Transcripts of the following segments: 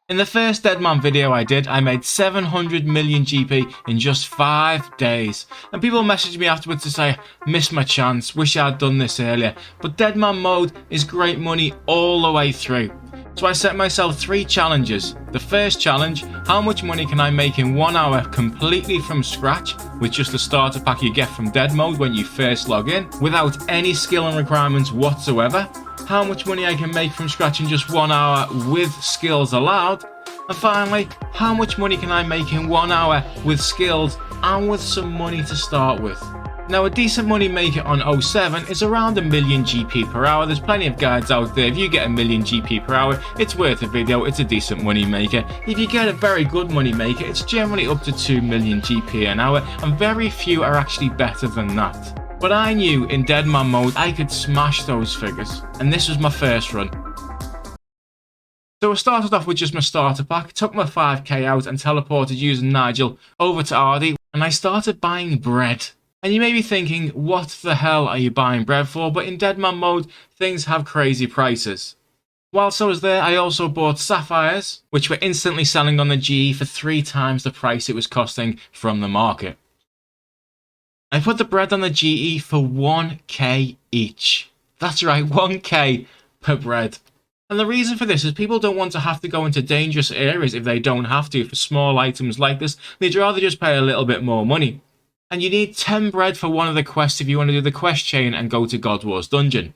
In the first Deadman video I did, I made 700 million GP in just 5 days. And people messaged me afterwards to say, missed my chance, wish I'd done this earlier. But Deadman mode is great money all the way through. So I set myself 3 challenges. The first challenge, how much money can I make in 1 hour completely from scratch with just the starter pack you get from Dead mode when you first log in, without any skill and requirements whatsoever. How much money I can make from scratch in just 1 hour with skills allowed. And finally, how much money can I make in 1 hour with skills and with some money to start with. Now a decent money maker on 07 is around 1 million GP per hour. There's plenty of guides out there. If you get 1 million GP per hour, it's worth a video, it's a decent money maker. If you get a very good money maker, it's generally up to 2 million GP an hour, and very few are actually better than that. But I knew in Deadman mode I could smash those figures, and this was my first run. So I started off with just my starter pack, took my 5k out and teleported using Nigel over to Ardy, and I started buying bread. And you may be thinking, what the hell are you buying bread for? But in Deadman mode, things have crazy prices. Whilst I was there, I also bought sapphires, which were instantly selling on the GE for 3 times the price it was costing from the market. I put the bread on the GE for 1k each. That's right, 1k per bread. And the reason for this is people don't want to have to go into dangerous areas if they don't have to for small items like this. They'd rather just pay a little bit more money. And you need 10 bread for one of the quests if you want to do the quest chain and go to God War's dungeon.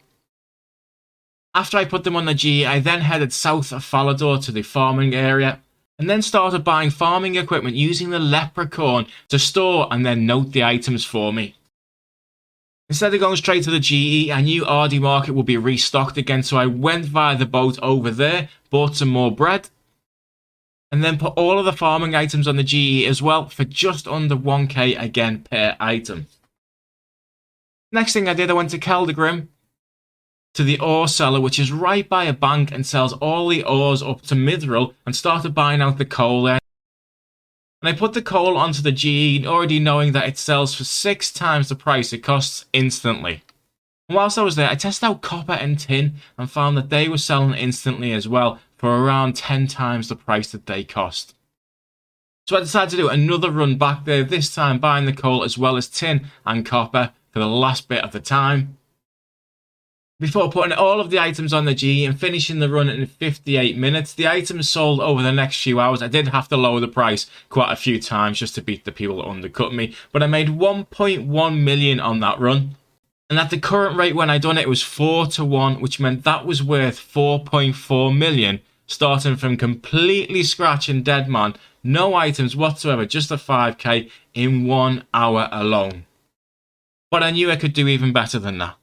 After I put them on the GE, I then headed south of Falador to the farming area, and then started buying farming equipment using the leprechaun to store and then note the items for me. Instead of going straight to the GE, I knew Ardy Market would be restocked again, so I went via the boat over there, bought some more bread, and then put all of the farming items on the GE as well for just under 1k again per item. Next thing I did, I went to Keldegrim, to the ore seller, which is right by a bank and sells all the ores up to Mithril, and started buying out the coal there. And I put the coal onto the GE, already knowing that it sells for 6 times the price it costs instantly. And whilst I was there, I tested out copper and tin and found that they were selling instantly as well for around 10 times the price that they cost. So I decided to do another run back there, this time buying the coal as well as tin and copper for the last bit of the time, before putting all of the items on the GE and finishing the run in 58 minutes. The items sold over the next few hours. I did have to lower the price quite a few times just to beat the people that undercut me, but I made 1.1 million on that run. And at the current rate when I done it, it was 4 to 1, which meant that was worth 4.4 million, starting from completely scratch in Deadman, no items whatsoever, just a 5k in 1 hour alone. But I knew I could do even better than that.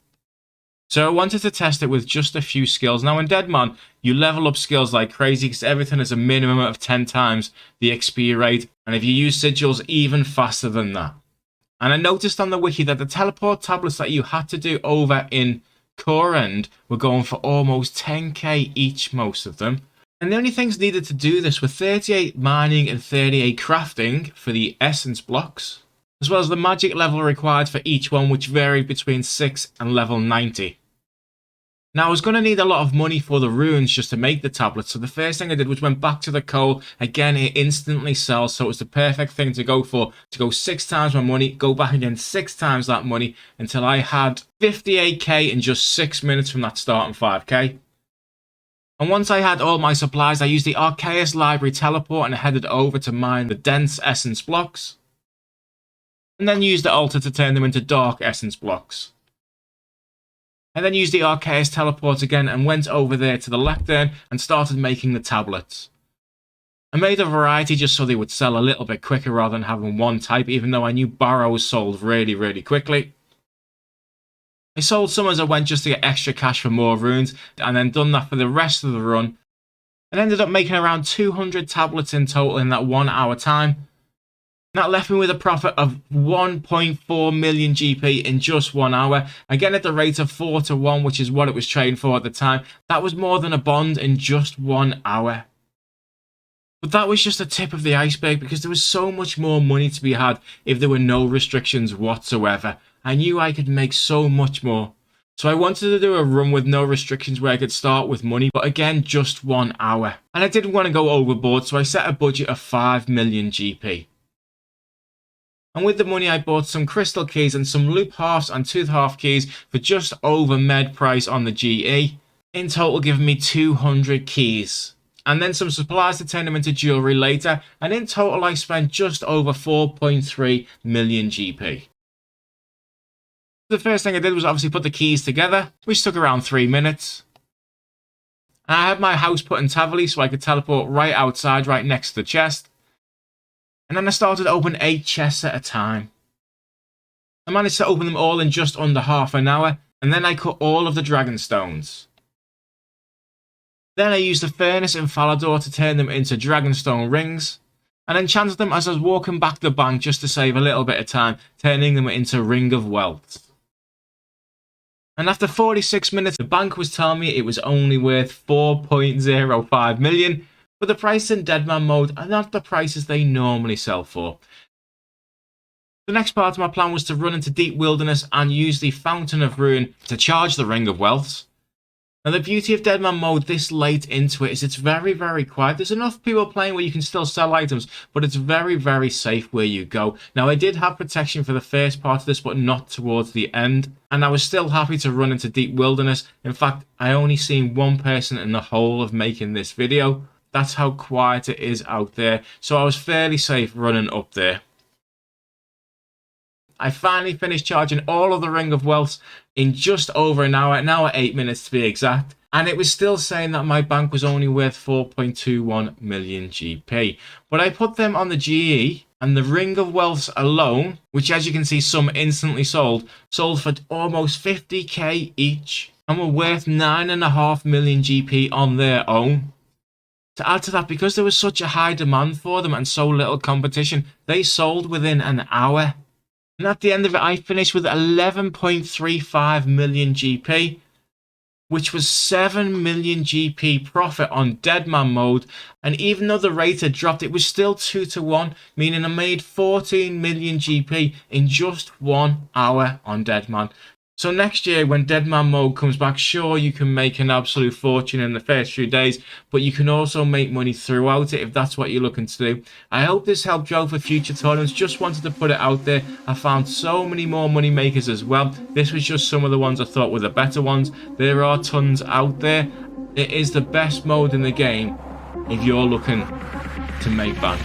So I wanted to test it with just a few skills. Now in Deadman, you level up skills like crazy because everything is a minimum of 10 times the XP rate. And if you use sigils, even faster than that. And I noticed on the wiki that the teleport tablets that you had to do over in Core End were going for almost 10k each, most of them. And the only things needed to do this were 38 mining and 38 crafting for the essence blocks, as well as the magic level required for each one, which varied between 6 and level 90. Now I was going to need a lot of money for the runes just to make the tablets, so the first thing I did was went back to the coal. Again, it instantly sells, so it was the perfect thing to go for, to go 6 times my money, go back again 6 times that money, until I had 58k in just 6 minutes from that starting 5k. And once I had all my supplies, I used the Arceus library teleport and headed over to mine the dense essence blocks, and then used the altar to turn them into dark essence blocks. I then used the Arceus teleport again and went over there to the lectern and started making the tablets. I made a variety just so they would sell a little bit quicker rather than having one type, even though I knew barrows sold really quickly. I sold some as I went just to get extra cash for more runes, and then done that for the rest of the run, and ended up making around 200 tablets in total in that 1 hour time. That left me with a profit of 1.4 million GP in just 1 hour. Again at the rate of 4 to 1, which is what it was trading for at the time. That was more than a bond in just 1 hour. But that was just the tip of the iceberg, because there was so much more money to be had if there were no restrictions whatsoever. I knew I could make so much more. So I wanted to do a run with no restrictions where I could start with money, but again, just 1 hour. And I didn't want to go overboard, so I set a budget of 5 million GP. And with the money, I bought some crystal keys and some loop halves and tooth half keys for just over med price on the GE. In total, giving me 200 keys. And then some supplies to turn them into jewelry later. And in total, I spent just over 4.3 million GP. The first thing I did was obviously put the keys together, which took around 3 minutes. And I had my house put in Tavali so I could teleport right outside, right next to the chest. And then I started to open 8 chests at a time. I managed to open them all in just under half an hour, and then I cut all of the dragon stones. Then I used the furnace in Falador to turn them into dragonstone rings, and enchanted them as I was walking back to the bank just to save a little bit of time, turning them into Ring of Wealth. And after 46 minutes, the bank was telling me it was only worth 4.05 million, but the prices in Deadman mode are not the prices they normally sell for. The next part of my plan was to run into Deep Wilderness and use the Fountain of Ruin to charge the Ring of Wealth. Now the beauty of Deadman mode this late into it is it's very, very quiet. There's enough people playing where you can still sell items, but it's very, very safe where you go. Now I did have protection for the first part of this, but not towards the end. And I was still happy to run into Deep Wilderness. In fact, I only seen one person in the whole of making this video. That's how quiet it is out there. So I was fairly safe running up there. I finally finished charging all of the Ring of Wealth in just over an hour 8 minutes to be exact. And it was still saying that my bank was only worth 4.21 million GP. But I put them on the GE, and the Ring of Wealth alone, which as you can see some instantly sold for almost 50k each. And were worth 9.5 million GP on their own. To add to that, because there was such a high demand for them and so little competition, they sold within an hour. And at the end of it, I finished with 11.35 million GP, which was 7 million GP profit on Deadman mode. And even though the rate had dropped, it was still 2 to 1, meaning I made 14 million GP in just 1 hour on Deadman. So next year, when Deadman mode comes back, sure, you can make an absolute fortune in the first few days, but you can also make money throughout it if that's what you're looking to do. I hope this helped you out for future tournaments. Just wanted to put it out there. I found so many more money makers as well. This was just some of the ones I thought were the better ones. There are tons out there. It is the best mode in the game if you're looking to make bank.